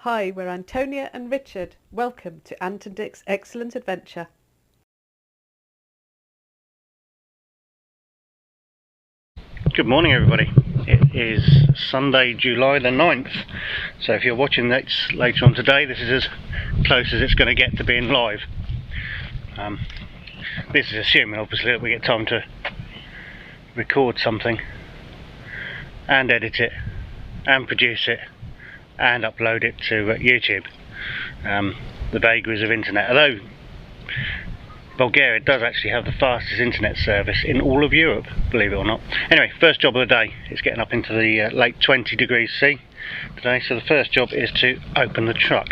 Hi, we're Antonia and Richard. Welcome to Ant and Dick's Excellent Adventure. Good morning everybody. It is Sunday, July the 9th. So if you're watching this later on today, this is as close as it's going to get to being live. This is assuming obviously that we get time to record something and edit it and produce it and upload it to YouTube. The vagaries of internet. Although Bulgaria does actually have the fastest internet service in all of Europe, believe it or not. Anyway, first job of the day. It's getting up into the late 20 degrees C today, so the first job is to open the truck.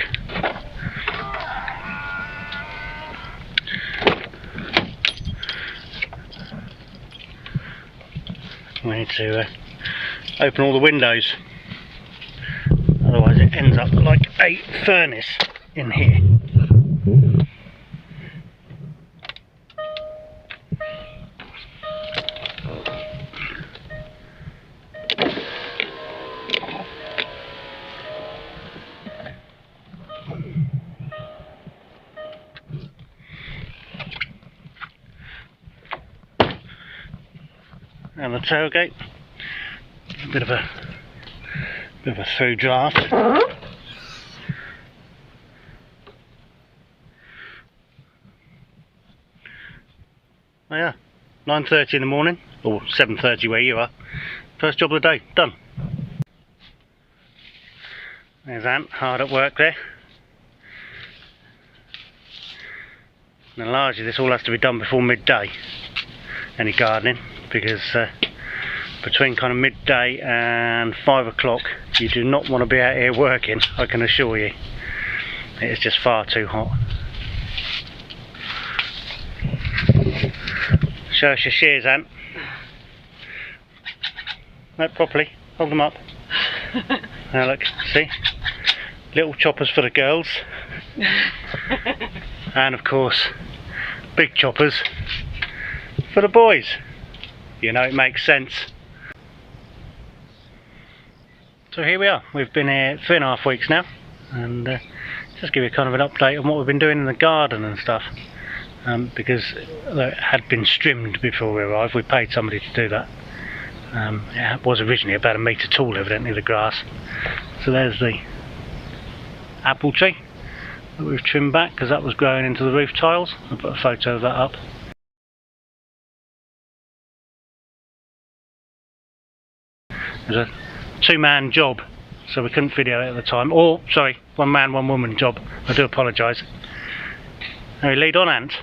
We need to open all the windows, otherwise it ends up like a furnace in here. And the tailgate, a bit of a through draft. Oh yeah, 9:30 in the morning, or 7:30 where you are. First job of the day, done. There's Ant, hard at work there. And largely this all has to be done before midday, any gardening, because between kind of midday and 5 o'clock you do not want to be out here working, I can assure you. It is just far too hot. Show us your shears, Ant. No, properly, hold them up. Now look, see? Little choppers for the girls. And of course, big choppers for the boys. You know, it makes sense. So here we are. We've been here 3.5 weeks now, and just give you kind of an update on what we've been doing in the garden and stuff. Because it had been trimmed before we arrived. We paid somebody to do that. It was originally about 1 metre tall, evidently, the grass. So there's the apple tree that we've trimmed back because that was growing into the roof tiles. I'll put a photo of that up. There's a 2-man job, so we couldn't video it at the time. Or, sorry, 1 man, 1 woman job. I do apologise. Now we lead on, Ant.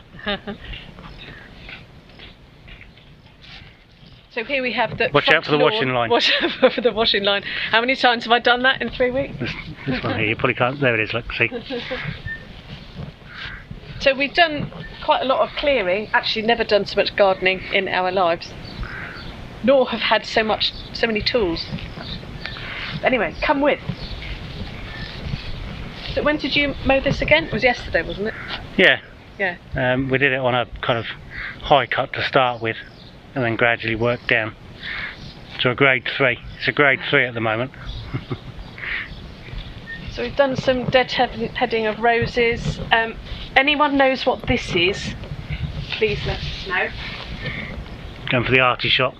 So here we have the watch out for the washing line. Watch out for the washing line. How many times have I done that in 3 weeks? This one here, you probably can't. There it is, look, see. So we've done quite a lot of clearing. Actually, never done so much gardening in our lives, nor have had so many tools. Anyway, come with. So when did you mow this again? It was yesterday, wasn't it? Yeah. Yeah. We did it on a kind of high cut to start with, and then gradually worked down to a grade 3. It's a grade 3 at the moment. So we've done some deadheading of roses. Anyone knows what this is? Please let us know. Going for the arty shot.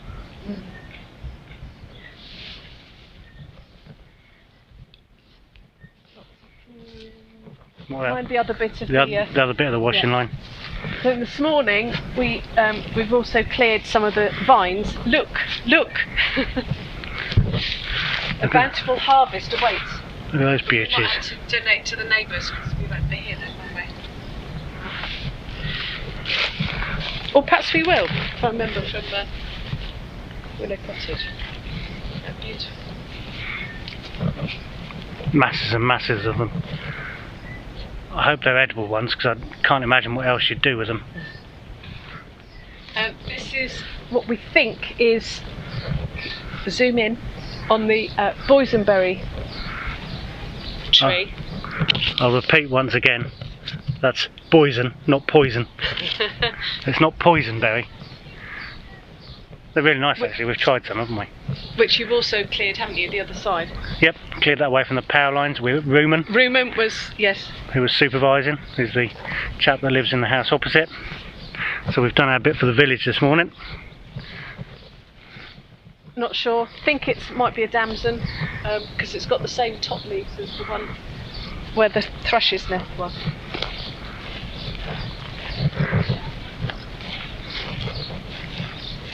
Find the other bit of the other bit of the washing line. So this morning we've also cleared some of the vines. Look! A bountiful harvest awaits. Look at those beauties. We might have to donate to the neighbours because we won't be here then, won't we? Or perhaps we will. I can't remember from Willow Cottage. They're beautiful. Masses and masses of them. I hope they're edible ones because I can't imagine what else you'd do with them. This is what we think is, zoom in, on the boysenberry tree. I'll repeat once again, that's boysen, not poison. It's not poisonberry. They're really nice actually, we've tried some, haven't we? Which you've also cleared, haven't you, the other side? Yep, cleared that away from the power lines with Ruman, Rumen was, yes. who was supervising, who's the chap that lives in the house opposite. So we've done our bit for the village this morning. Not sure. Think it might be a damson, because it's got the same top leaves as the one where the thrush's nest was.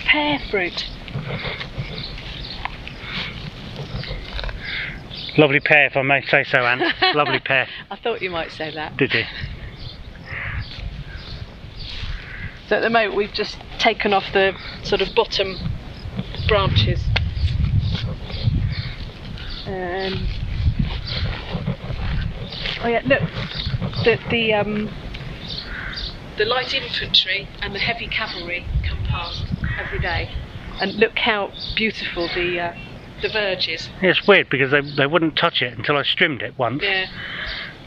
Pear fruit. Lovely pear, if I may say so, Anne. Lovely pear. I thought you might say that. Did you? So at the moment we've just taken off the sort of bottom branches. Oh yeah, look, the light infantry and the heavy cavalry come past every day, and look how beautiful the verge is. Yeah, it's weird because they wouldn't touch it until I trimmed it once. Yeah.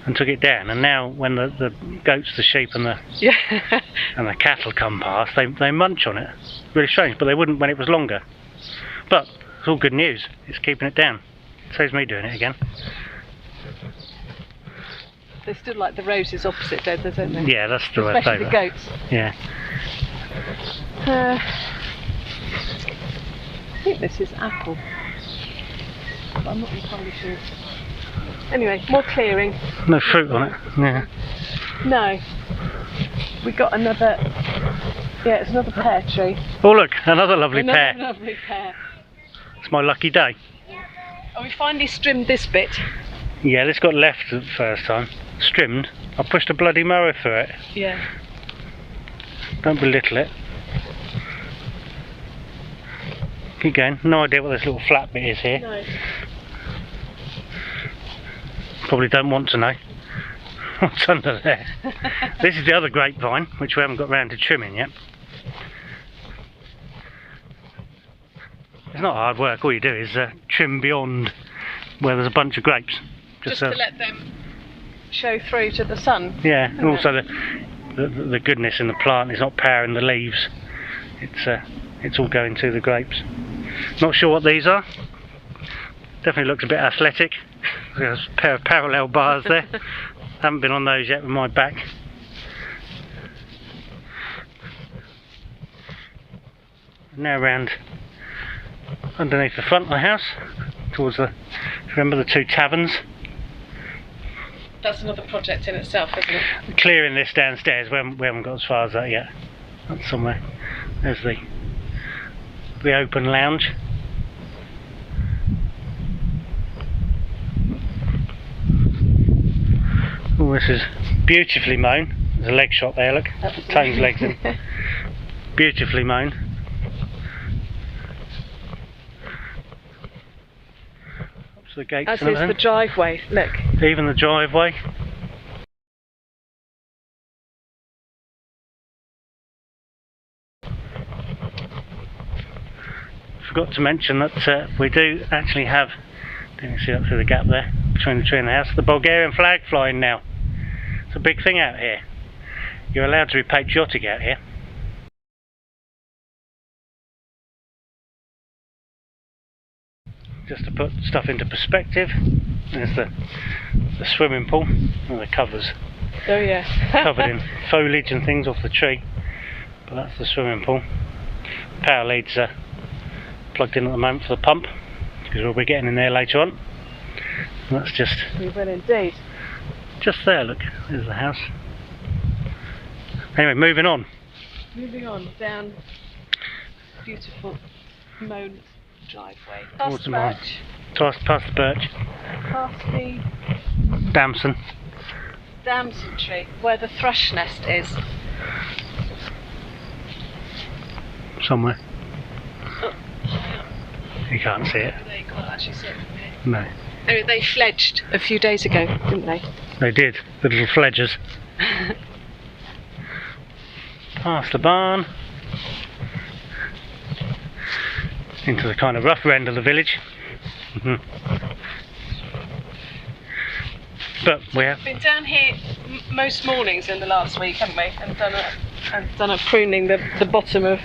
And took it down, and now when the goats, the sheep and the and the cattle come past, they munch on it. Really strange, but they wouldn't when it was longer. But it's all good news, it's keeping it down. Saves me doing it again. They still like the roses opposite, don't they? Yeah, that's still their Especially favourite. the goats. Yeah. I think this is apple, but I'm not entirely sure. Anyway, more clearing. No fruit on it. Yeah. No. We got another. Yeah, it's another pear tree. Oh look, another lovely pear. Another lovely pear. It's my lucky day. Oh, we finally trimmed this bit. Yeah, this got left the first time. Trimmed. I pushed a bloody mower through it. Yeah. Don't belittle it. Keep going. No idea what this little flat bit is here. No. Probably don't want to know what's under there. This is the other grapevine, which we haven't got round to trimming yet. It's not hard work, all you do is trim beyond where there's a bunch of grapes. Just to let them show through to the sun. Yeah, and also the goodness in the plant is not powering the leaves. It's all going to the grapes. Not sure what these are. Definitely looks a bit athletic. There's a pair of parallel bars there. Haven't been on those yet with my back. Now round underneath the front of the house, towards the, remember the two taverns? That's another project in itself, isn't it? Clearing this downstairs, we haven't got as far as that yet. That's somewhere. There's the open lounge. Oh, this is beautifully mown. There's a leg shot there, look. Tone's legs in. Beautifully mown. Up to the gates As and is the driveway, look. even the driveway. Forgot to mention that we do actually have, you can see that through the gap there between the tree and the house, the Bulgarian flag flying now. It's a big thing out here. You're allowed to be patriotic out here. Just to put stuff into perspective, there's the swimming pool and the covers. Oh yeah. Covered in foliage and things off the tree, but that's the swimming pool. Power leads are plugged in at the moment for the pump, because we'll be getting in there later on. And that's just We will indeed. just there, look, there's the house. Anyway, moving on. Moving on down beautiful mown driveway. Towards Past the the mine. birch. Past the birch. Past the Damson. damson tree, where the thrush nest is. Somewhere. You can't see it. They can't actually see it from here. No. Anyway, they fledged a few days ago, didn't they? They did, the little fledgers. Past the barn. Into the kind of rougher end of the village. But we have Been down here most mornings in the last week, haven't we? And done a pruning the bottom of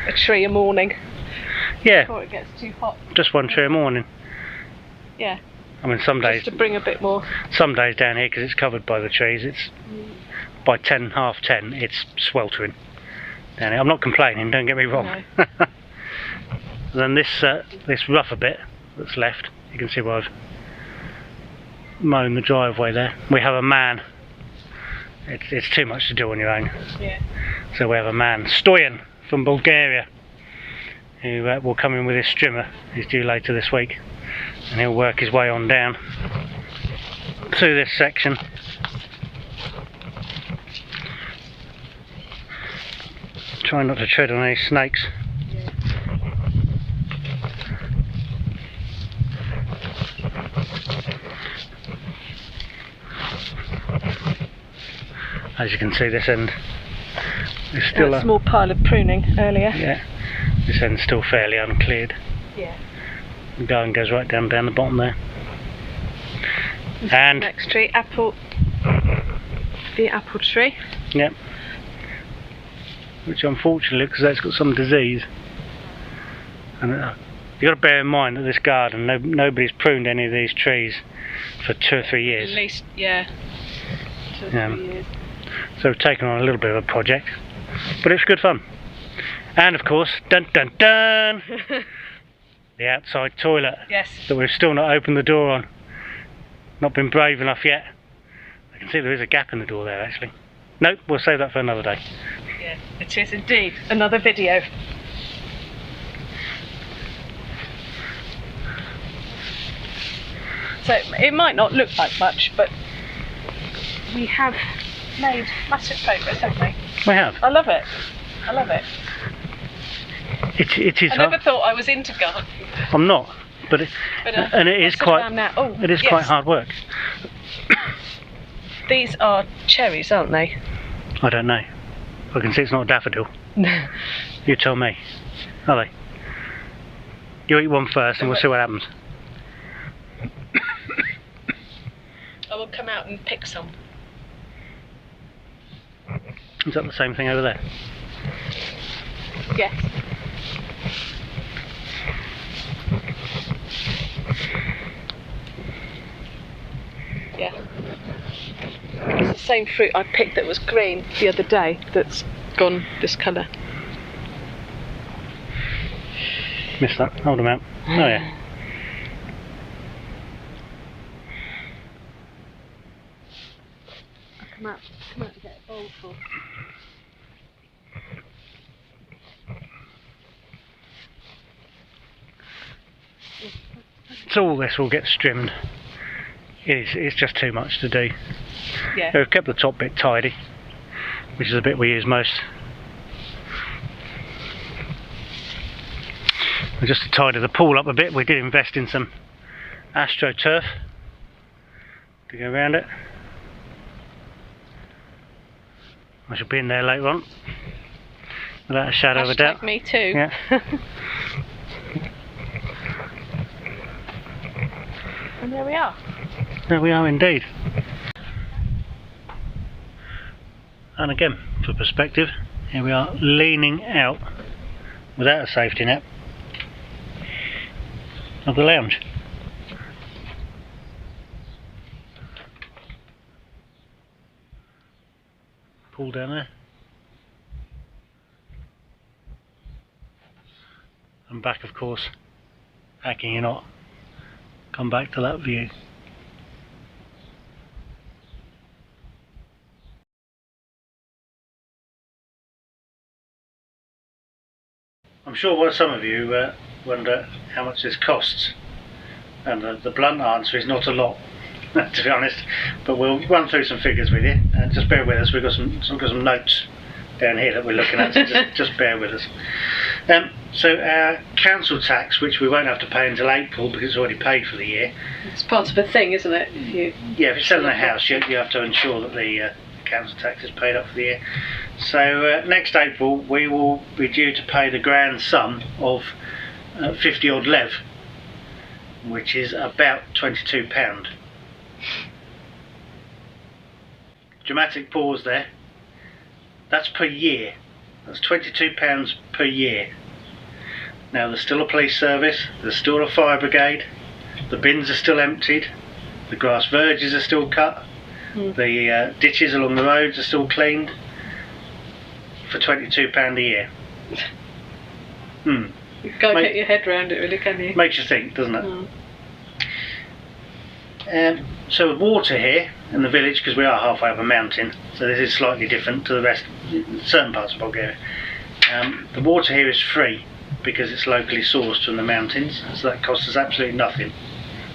a tree a morning. Yeah, before it gets too hot. just one tree a morning. Yeah, I mean, some days just to bring a bit more. down here, because it's covered by the trees, it's by 10, half 10, it's sweltering down here. I'm not complaining, don't get me wrong. No. Then this rougher bit that's left, you can see where I've mown the driveway there. We have a man. It's too much to do on your own. Yeah. So we have a man, Stoyan from Bulgaria, who will come in with his strimmer. He's due later this week, and he'll work his way on down through this section. Try not to tread on any snakes. As you can see, this end is still a small pile of pruning earlier. Yeah, this end's still fairly uncleared. Yeah. The garden goes right down the bottom there. And next tree, apple. The apple tree. Yep. Which unfortunately, because that's got some disease. And you've got to bear in mind that this garden, nobody's pruned any of these trees for 2 or 3 years. At least, yeah. 2 or 3 years. So we've taken on a little bit of a project, but it's good fun. And of course, dun dun dun, the outside toilet. Yes. That we've still not opened the door on. Not been brave enough yet. I can see there is a gap in the door there actually. Nope, we'll save that for another day. Yeah, it is indeed. Another video. So it might not look like much, but we have made massive progress, haven't we? We have. I love it. I love it. It is. I never thought I was into gardening. I'm not, but and it is quite. Oh, it is yes. quite hard work. These are cherries, aren't they? I don't know. I can see it's not a daffodil. You tell me. Are they? You eat one first, and we'll see what happens. I will come out and pick some. Is that the same thing over there? Yes. Yeah. It's the same fruit I picked that was green the other day that's gone this colour. Missed that. Hold them out. Oh yeah. I'll come out and get a bowl full. So all this will get trimmed. It's just too much to do. Yeah. We've kept the top bit tidy, which is the bit we use most. And just to tidy the pool up a bit, we did invest in some AstroTurf to go around it. I shall be in there later on, without a shadow of a doubt. Me too. Yeah. And there we are. There we are indeed. And again, for perspective, here we are leaning out without a safety net of the lounge. Pool down there. And back, of course, hacking you not, come back to that view. I'm sure some of you wonder how much this costs, and the blunt answer is not a lot, to be honest, but we'll run through some figures with you, and just bear with us. We've got some notes down here that we're looking at, so just bear with us. So our council tax, which we won't have to pay until April because it's already paid for the year. It's part of a thing, isn't it? If you're selling a house, you have to ensure that the council tax is paid up for the year. So next April we will be due to pay the grand sum of 50 odd lev, which is about £22. Dramatic pause there. That's per year. That's £22 per year. Now there's still a police service, there's still a fire brigade, the bins are still emptied, the grass verges are still cut, the ditches along the roads are still cleaned for £22 a year. You can't get your head around it, really, can you? Makes you think, doesn't it? So with water here in the village, because we are halfway up a mountain, so this is slightly different to the rest, certain parts of Bulgaria. The water here is free because it's locally sourced from the mountains, so that costs us absolutely nothing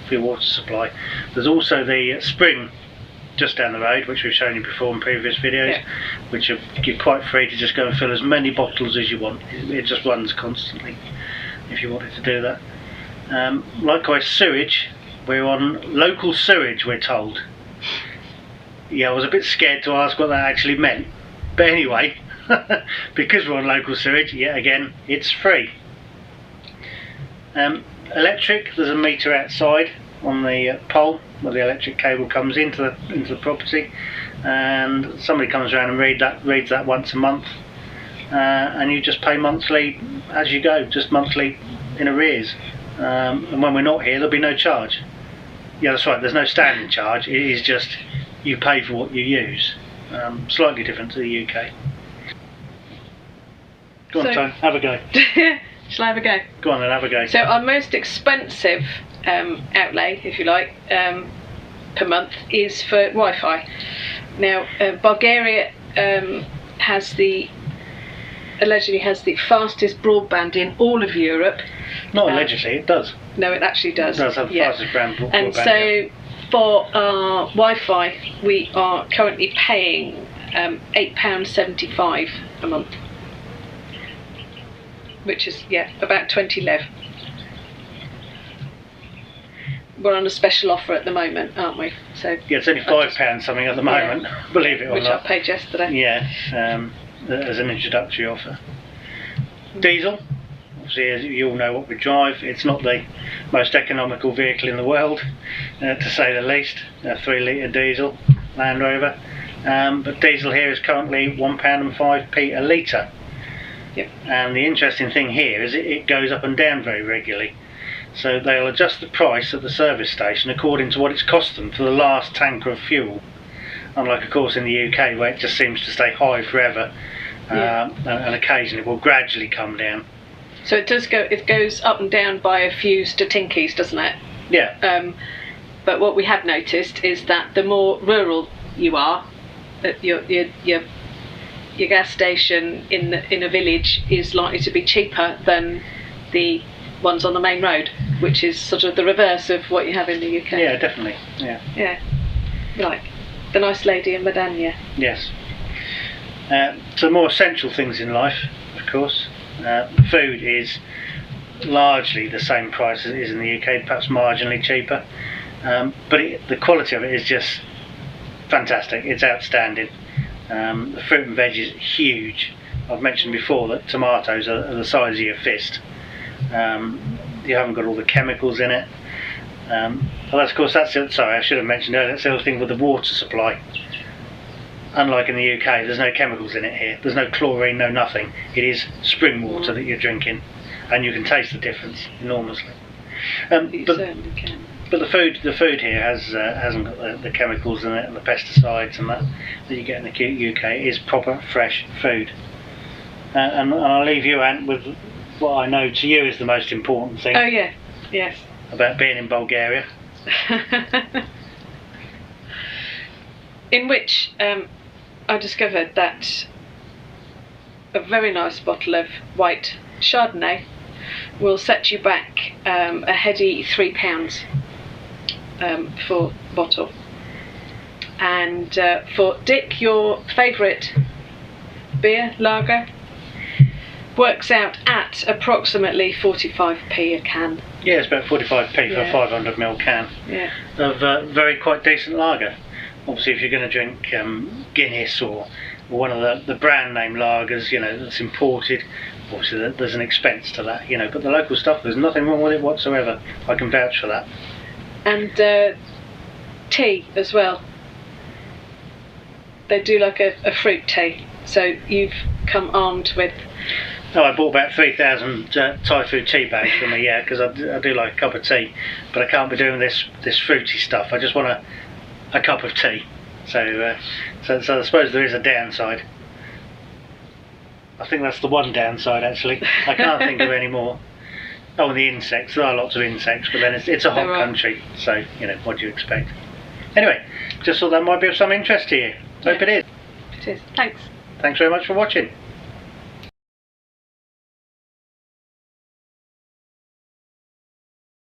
for your water supply. There's also the spring just down the road, which we've shown you before in previous videos, which you're quite free to just go and fill as many bottles as you want. It just runs constantly if you wanted to do that. Likewise, sewage, we're on local sewage, we're told. Yeah, I was a bit scared to ask what that actually meant, but anyway, because we're on local sewage, yet again, it's free. Electric, there's a meter outside on the pole where the electric cable comes into the property, and somebody comes around and reads that once a month, and you just pay monthly as you go, just monthly in arrears. And when we're not here, there'll be no charge. Yeah, that's right, there's no standing charge, it is just you pay for what you use. Slightly different to the UK. Go on, Tone, have a go. Shall I have a go? Go on then, have a go. So our most expensive outlay, if you like, per month is for Wi-Fi. Now, Bulgaria allegedly has the fastest broadband in all of Europe. Not allegedly, it does. No, it actually does. It does have the fastest broadband. And so for our Wi-Fi, we are currently paying £8.75 a month, which is about 20 lev. We're on a special offer at the moment, aren't we? So yeah, it's only £5 something at the moment, believe it or which not. I paid yesterday. Yeah, as an introductory offer. Diesel, obviously, as you all know what we drive, it's not the most economical vehicle in the world, to say the least. A 3 litre diesel Land Rover, but diesel here is currently £1.05 a litre. Yep. And the interesting thing here is it goes up and down very regularly. So they'll adjust the price at the service station according to what it's cost them for the last tanker of fuel. Unlike, of course, in the UK, where it just seems to stay high forever, and occasionally will gradually come down. So it goes up and down by a few statinkies, doesn't it? Yeah. But what we have noticed is that the more rural you are, that your gas station in a village is likely to be cheaper than the ones on the main road, which is sort of the reverse of what you have in the UK. Yeah, definitely. Yeah. Like the nice lady in Madania. Yes. So more essential things in life, of course. Food is largely the same price as it is in the UK, perhaps marginally cheaper, but the quality of it is just fantastic. It's outstanding. The fruit and veg is huge. I've mentioned before that tomatoes are the size of your fist. You haven't got all the chemicals in it. Well, of course, sorry, I should have mentioned earlier, that's the other thing with the water supply. Unlike in the UK, there's no chemicals in it here. There's no chlorine, no nothing. It is spring water that you're drinking, and you can taste the difference enormously. You certainly can. But the food here hasn't got the chemicals in it and the pesticides and that you get in the UK. It is proper fresh food. And I'll leave you, Ant, with what I know to you is the most important thing. Oh yeah, yes. About being in Bulgaria. In which I discovered that a very nice bottle of white Chardonnay will set you back a heady £3 for bottle. And for Dick, your favourite beer, lager, works out at approximately 45p a can. Yeah, it's about 45p for a 500ml can of very quite decent lager. Obviously, if you're going to drink Guinness or one of the brand name lagers, that's imported, obviously there's an expense to that, but the local stuff, there's nothing wrong with it whatsoever. I can vouch for that. And tea as well. They do like a fruit tea, so you've come armed with Oh, I bought about 3,000 Thai food tea bags for me, yeah, because I do like a cup of tea, but I can't be doing this fruity stuff. I just want a cup of tea. So, so I suppose there is a downside. I think that's the one downside, actually. I can't think of any more. Oh, and the insects. There are lots of insects, but then it's a hot country, so, you know, what do you expect? Anyway, just thought that might be of some interest to you. Hope it is. It is. Thanks. Thanks very much for watching.